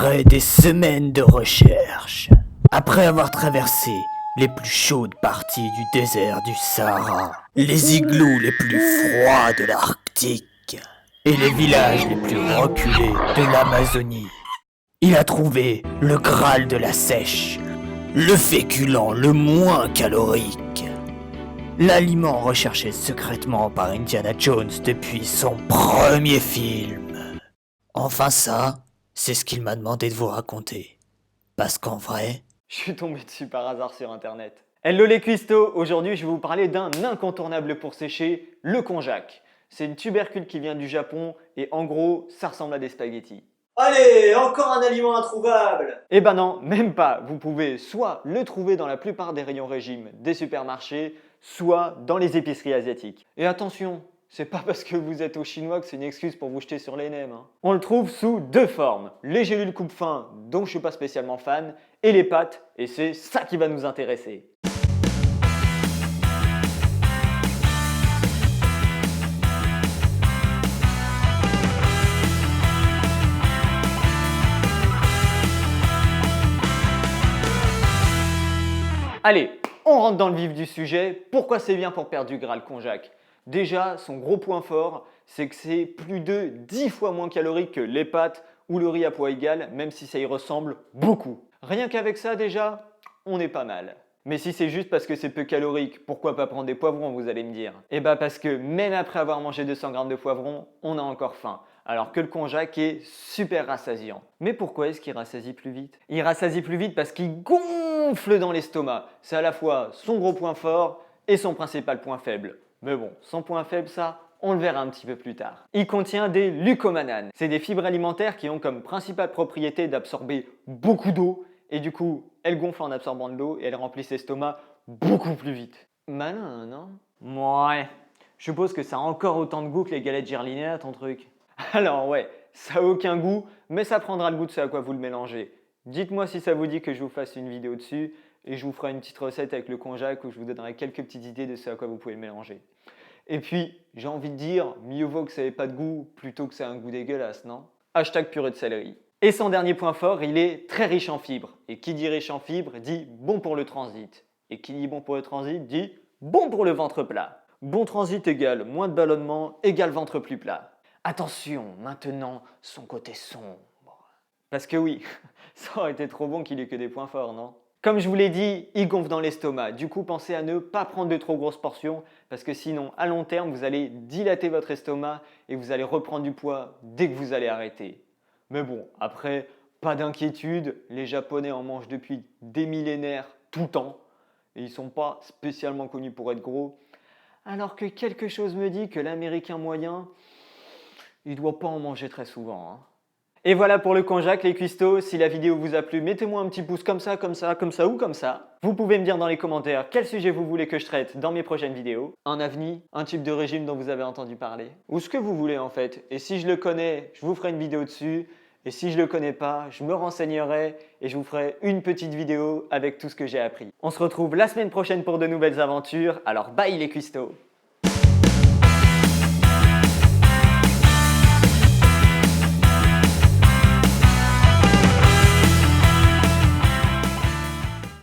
Après des semaines de recherche, après avoir traversé les plus chaudes parties du désert du Sahara, les igloos les plus froids de l'Arctique et les villages les plus reculés de l'Amazonie, il a trouvé le Graal de la sèche, le féculent le moins calorique, l'aliment recherché secrètement par Indiana Jones depuis son premier film. Enfin ça, c'est ce qu'il m'a demandé de vous raconter. Parce qu'en vrai... Je suis tombé dessus par hasard sur internet. Hello les cuistots, aujourd'hui je vais vous parler d'un incontournable pour sécher, le konjac. C'est une tubercule qui vient du Japon et en gros, ça ressemble à des spaghettis. Allez, encore un aliment introuvable! Eh ben non, même pas. Vous pouvez soit le trouver dans la plupart des rayons régime des supermarchés, soit dans les épiceries asiatiques. Et attention, c'est pas parce que vous êtes au chinois que c'est une excuse pour vous jeter sur les nems. On le trouve sous deux formes. Les gélules coupe-faim, dont je suis pas spécialement fan, et les pâtes, et c'est ça qui va nous intéresser. Allez, on rentre dans le vif du sujet. Pourquoi c'est bien pour perdre du gras le konjac? Déjà, son gros point fort, c'est que c'est plus de 10 fois moins calorique que les pâtes ou le riz à poids égal, même si ça y ressemble beaucoup. Rien qu'avec ça déjà, on est pas mal. Mais si c'est juste parce que c'est peu calorique, pourquoi pas prendre des poivrons, vous allez me dire? Eh bah parce que même après avoir mangé 200 grammes de poivrons, on a encore faim. Alors que le konjac est super rassasiant. Mais pourquoi est-ce qu'il rassasie plus vite? Il rassasie plus vite parce qu'il gonfle dans l'estomac. C'est à la fois son gros point fort et son principal point faible. Mais bon, son point faible ça, on le verra un petit peu plus tard. Il contient des lucomananes. C'est des fibres alimentaires qui ont comme principale propriété d'absorber beaucoup d'eau et du coup, elles gonflent en absorbant de l'eau et elles remplissent l'estomac beaucoup plus vite. Malin, non? Ouais, je suppose que ça a encore autant de goût que les galettes Gerlinia, ton truc. Alors ouais, ça a aucun goût, mais ça prendra le goût de ce à quoi vous le mélangez. Dites-moi si ça vous dit que je vous fasse une vidéo dessus et je vous ferai une petite recette avec le konjac où je vous donnerai quelques petites idées de ce à quoi vous pouvez le mélanger. Et puis, j'ai envie de dire, mieux vaut que ça n'ait pas de goût plutôt que ça ait un goût dégueulasse, non? Hashtag purée de céleri. Et son dernier point fort, il est très riche en fibres. Et qui dit riche en fibres dit bon pour le transit. Et qui dit bon pour le transit dit bon pour le ventre plat. Bon transit égale moins de ballonnement égale ventre plus plat. Attention, maintenant, son côté sombre. Parce que oui, ça aurait été trop bon qu'il ait que des points forts, non? Comme je vous l'ai dit, il gonfle dans l'estomac. Du coup, pensez à ne pas prendre de trop grosses portions parce que sinon, à long terme, vous allez dilater votre estomac et vous allez reprendre du poids dès que vous allez arrêter. Mais bon, après, pas d'inquiétude, les Japonais en mangent depuis des millénaires tout le temps et ils ne sont pas spécialement connus pour être gros. Alors que quelque chose me dit que l'Américain moyen, il doit pas en manger très souvent. Et voilà pour le konjac les cuistots. Si la vidéo vous a plu, mettez-moi un petit pouce comme ça, comme ça, comme ça ou comme ça. Vous pouvez me dire dans les commentaires quel sujet vous voulez que je traite dans mes prochaines vidéos. Un avenir, un type de régime dont vous avez entendu parler. Ou ce que vous voulez en fait. Et si je le connais, je vous ferai une vidéo dessus. Et si je le connais pas, je me renseignerai et je vous ferai une petite vidéo avec tout ce que j'ai appris. On se retrouve la semaine prochaine pour de nouvelles aventures. Alors bye les cuistots!